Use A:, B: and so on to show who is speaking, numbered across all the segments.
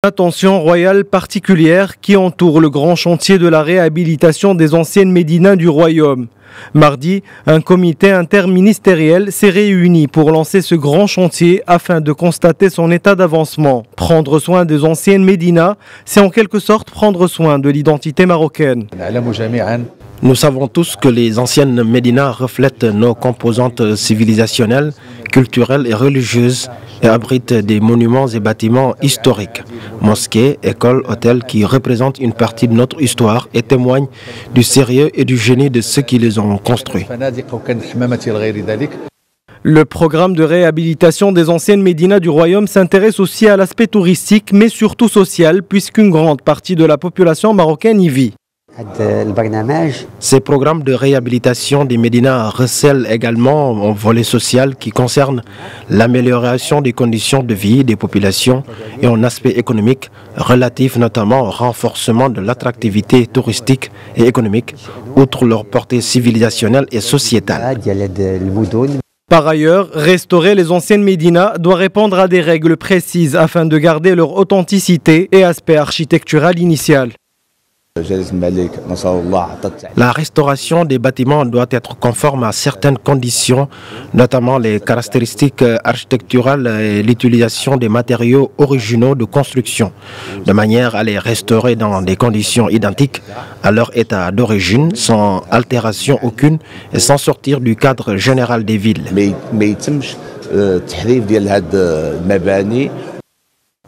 A: Attention royale particulière qui entoure le grand chantier de la réhabilitation des anciennes médinas du royaume. Mardi, un comité interministériel s'est réuni pour lancer ce grand chantier afin de constater son état d'avancement. Prendre soin des anciennes médinas, c'est en quelque sorte prendre soin de l'identité marocaine.
B: Nous savons tous que les anciennes médinas reflètent nos composantes civilisationnelles, culturelles et religieuses et abritent des monuments et bâtiments historiques, mosquées, écoles, hôtels qui représentent une partie de notre histoire et témoignent du sérieux et du génie de ceux qui les ont construits.
A: Le programme de réhabilitation des anciennes médinas du royaume s'intéresse aussi à l'aspect touristique mais surtout social puisqu'une grande partie de la population marocaine y vit.
B: Ces programmes de réhabilitation des médinas recèlent également un volet social qui concerne l'amélioration des conditions de vie des populations et un aspect économique relatif notamment au renforcement de l'attractivité touristique et économique, outre leur portée civilisationnelle et sociétale.
A: Par ailleurs, restaurer les anciennes médinas doit répondre à des règles précises afin de garder leur authenticité et aspect architectural initial.
B: La restauration des bâtiments doit être conforme à certaines conditions, notamment les caractéristiques architecturales et l'utilisation des matériaux originaux de construction, de manière à les restaurer dans des conditions identiques à leur état d'origine, sans altération aucune et sans sortir du cadre général des villes.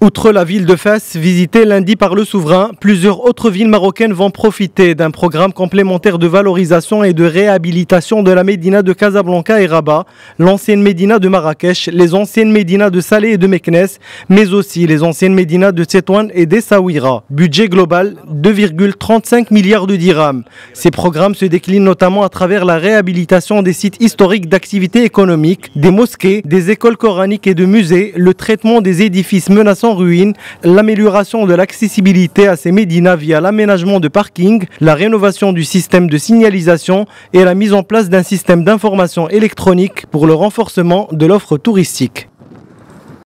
A: Outre la ville de Fès, visitée lundi par le souverain, plusieurs autres villes marocaines vont profiter d'un programme complémentaire de valorisation et de réhabilitation de la médina de Casablanca et Rabat, l'ancienne médina de Marrakech, les anciennes médinas de Salé et de Meknès, mais aussi les anciennes médinas de Tétouan et d'Essaouira. Budget global 2,35 milliards de dirhams. Ces programmes se déclinent notamment à travers la réhabilitation des sites historiques d'activités économiques, des mosquées, des écoles coraniques et de musées, le traitement des édifices menaçants ruines, l'amélioration de l'accessibilité à ces médinas via l'aménagement de parkings, la rénovation du système de signalisation et la mise en place d'un système d'information électronique pour le renforcement de l'offre touristique.